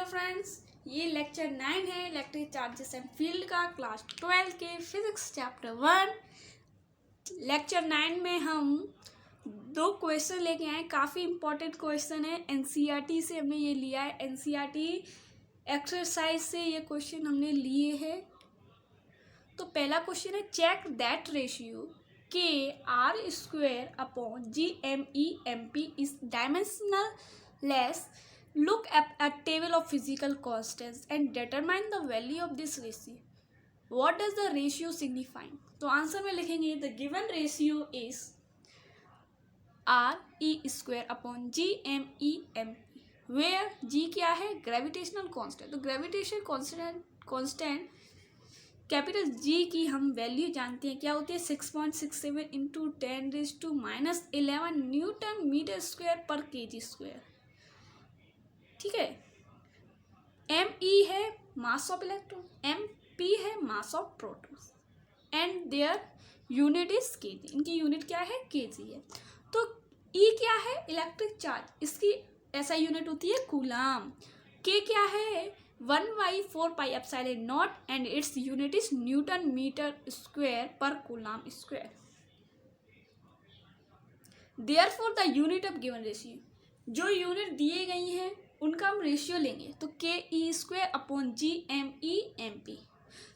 Friends, ये lecture 9 है electric charges and field का क्लास 12 के फिजिक्स चैप्टर 1। लेक्चर 9 में हम दो क्वेश्चन लेके आए। काफ़ी इंपॉर्टेंट क्वेश्चन है। एनसीईआरटी से हमने ये लिया है। एनसीईआरटी एक्सरसाइज से ये क्वेश्चन हमने लिए हैं। तो पहला क्वेश्चन है, check that ratio k r square upon G M E M P is dimensionless. Look at a table of physical constants and determine the value of this ratio. What does the ratio signify? तो answer में लिखेंगे the given ratio is R E square upon G M E M P, where G क्या है? Gravitational constant. तो gravitational constant capital G की हम value जानते हैं, क्या होती है? 6.67 इंटू 10⁻⁻11 न्यूटन मीटर स्क्वायर पर केजी स्क्वायर। ठीक है। एम ई है mass of electron, M P है mass of proton and their unit is KG. इनकी यूनिट क्या है? केजी है। तो ई क्या है? इलेक्ट्रिक चार्ज, इसकी ऐसा यूनिट होती है कूलाम। के क्या है? 1/4πε0 and its unit is newton metre square पर coulomb square. Therefore the unit of given ratio, जो यूनिट दिए गई हैं उनका हम रेशियो लेंगे। तो K E square upon G M E M P.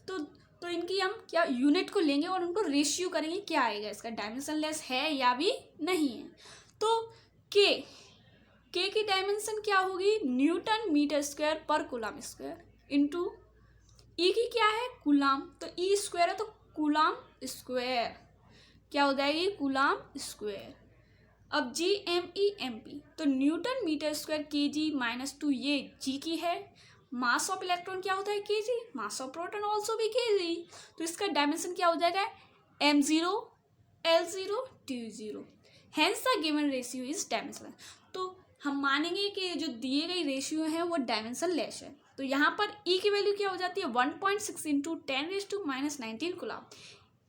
तो इनकी हम क्या यूनिट को लेंगे और उनको रेशियो करेंगे, क्या आएगा इसका? डायमेंशन लेस है या भी नहीं है। तो के की डायमेंशन क्या होगी? न्यूटन मीटर स्क्वायर पर कूलाम स्क्वायर इंटू ई की क्या है? कूलाम। तो ई स्क्वायर है तो कूलाम स्क्वायर क्या हो जाएगी? Coulomb square. अब G M E M P, तो newton metre square K G -2 ये जी की है। मास ऑफ इलेक्ट्रॉन क्या होता है? के जी। मास ऑफ प्रोटॉन ऑल्सो भी के जी। तो इसका डायमेंशन क्या हो जाएगा? m0 l0 t0। Hence the given ratio is dimensional. तो हम मानेंगे कि जो दिए गई रेशियो है वो डायमेंशन लेस है। तो यहाँ पर ई की वैल्यू क्या हो जाती है? 1.6 इंटू 10⁻⁻19 कूलम।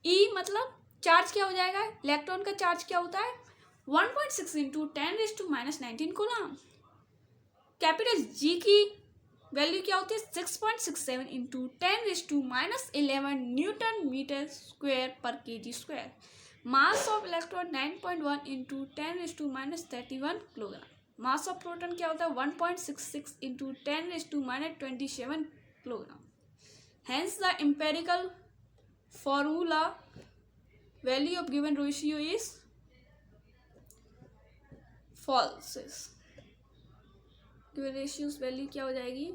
ई मतलब चार्ज क्या हो जाएगा? इलेक्ट्रॉन का चार्ज क्या होता है? 1.6 इंटू 10⁻⁻19 कूलम। कैपिटल जी की वैल्यू क्या होती है? 6.67 इंटू 10⁻11 न्यूटन मीटर स्क्वायर पर KG square. Mass of electron 9.1 into 10⁻31 kilogram. Mass of proton क्या होता है? 1.66 into 10⁻27 kilogram. Hence the empirical formula value of given ratio is false. Given ratios value क्या हो जाएगी?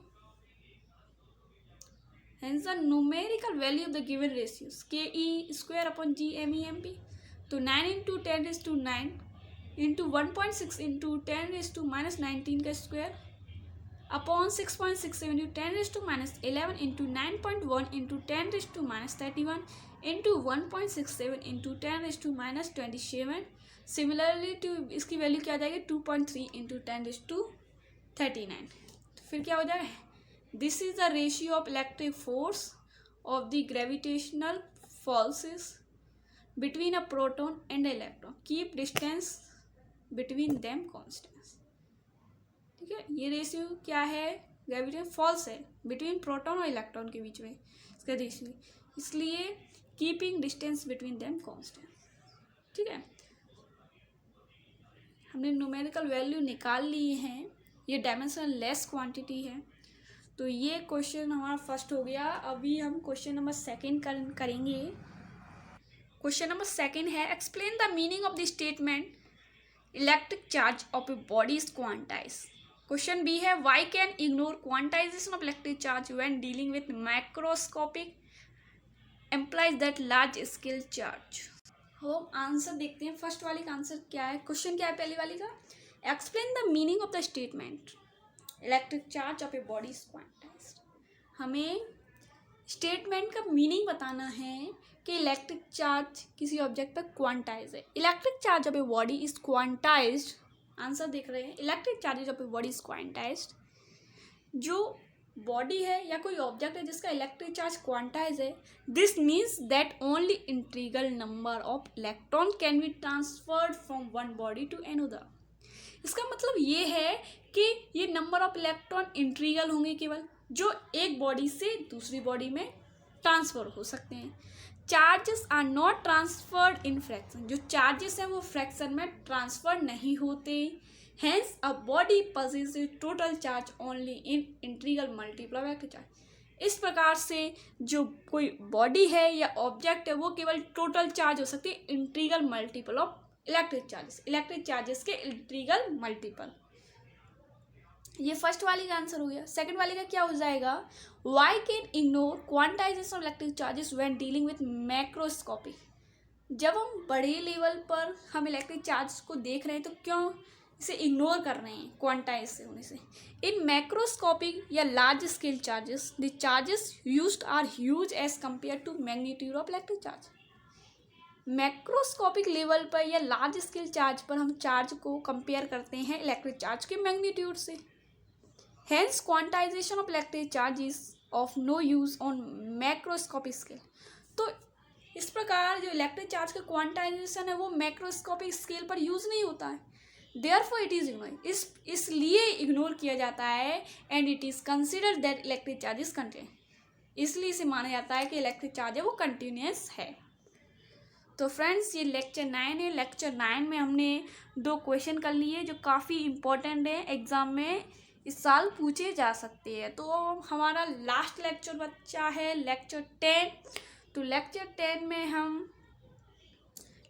Hence the numerical value of the given ratios K E square upon G M E M P. तो 9 into 10⁻9 into 1.6 into 10⁻19 का square upon 6.67 into 10⁻11 into 9.1 into 10⁻31 into 1.67 into 10⁻27। Similarly to इसकी value क्या आ जाएगी? 2.3 into 10⁻39। फिर क्या हो जाएगा? This is the ratio of electric force of the gravitational forces between a proton and electron. Keep distance between them constant. ठीक है, ये रेशियो क्या है? ग्रेविटेशन फॉल्स है, बिटवीन प्रोटॉन और इलेक्ट्रॉन के बीच में इसका रेशियो, इसलिए keeping distance between them constant. ठीक है, हमने न्यूमेरिकल वैल्यू निकाल ली हैं। ये डायमेंशनल लेस क्वांटिटी है। तो ये क्वेश्चन हमारा फर्स्ट हो गया। अभी हम क्वेश्चन नंबर सेकंड करेंगे। क्वेश्चन नंबर सेकंड है, explain the meaning of the statement electric charge of a body is quantize. Question B है, why can ignore quantization of electric charge when dealing with microscopic employs that large scale charge. हम answer देखते हैं। First वाली का answer क्या है? Question क्या है पहले वाली का? Explain the meaning of the statement electric charge of a body is quantized. हमें स्टेटमेंट का मीनिंग बताना है कि इलेक्ट्रिक चार्ज किसी ऑब्जेक्ट पर क्वांटाइज है। Electric charge of a body is quantized. Answer देख रहे हैं, electric charges of a body is quantized. जो बॉडी है या कोई ऑब्जेक्ट है जिसका इलेक्ट्रिक चार्ज क्वांटाइज है, this means that only integral number of electron can be transferred from one body to another. इसका मतलब ये है कि ये नंबर ऑफ इलेक्ट्रॉन इंट्रीगल होंगे केवल, जो एक बॉडी से दूसरी बॉडी में ट्रांसफर हो सकते हैं। Charges are not transferred in fraction, जो चार्जेस हैं वो फ्रैक्शन में ट्रांसफर नहीं होते। Hence a body possesses total charge only in integral multiple of electric charge. इस प्रकार से जो कोई बॉडी है या ऑब्जेक्ट है वो केवल टोटल चार्ज हो सकती है integral multiple of electric charges के इंट्रीगल मल्टीपल। ये फर्स्ट वाले का आंसर हो गया। सेकंड वाले का क्या हो जाएगा, why can ignore quantization of electric charges when dealing with macroscopy. जब हम बड़े लेवल पर हम इलेक्ट्रिक चार्ज को देख रहे हैं तो क्यों इसे इग्नोर कर रहे हैं क्वांटाइज से होने से। इन मैक्रोस्कोपिक या large scale charges the charges used are huge as compare to magnitude of electric charge. Macroscopic level पर या लार्ज स्केल चार्ज पर हम चार्ज को कंपेयर करते हैं इलेक्ट्रिक चार्ज के मैग्नीट्यूड से। Hence, quantization of electric charge is of no use on macroscopic scale। तो इस प्रकार जो इलेक्ट्रिक चार्ज का क्वांटाइजेशन है वो मैक्रोस्कोपिक स्केल पर यूज नहीं होता है। Therefore, it is ignored। इसलिए इग्नोर किया जाता है। And it is considered that electric charge is continuous, इसलिए इसे माना जाता है कि इलेक्ट्रिक चार्ज है वो कंटिन्यूस है। तो फ्रेंड्स ये लेक्चर 9 है। लेक्चर 9 में हमने 2 क्वेश्चन कर लिए जो काफ़ी इम्पोर्टेंट है, एग्ज़ाम में इस साल पूछे जा सकते हैं। तो हमारा लास्ट लेक्चर बच्चा है लेक्चर 10। तो लेक्चर 10 में हम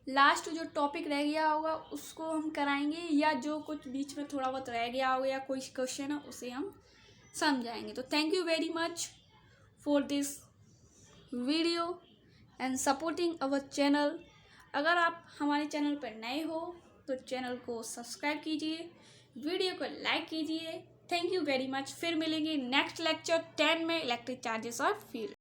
लास्ट जो टॉपिक रह गया होगा उसको हम कराएंगे, या जो कुछ बीच में थोड़ा बहुत रह गया होगा या कोई क्वेश्चन है उसे हम समझाएंगे। तो thank you very much for this video and supporting our channel. अगर आप हमारे चैनल पर नए हो तो चैनल को सब्सक्राइब कीजिए, वीडियो को लाइक कीजिए। Thank you very much. फिर मिलेंगे नेक्स्ट लेक्चर 10 में इलेक्ट्रिक चार्जेस और फील्ड।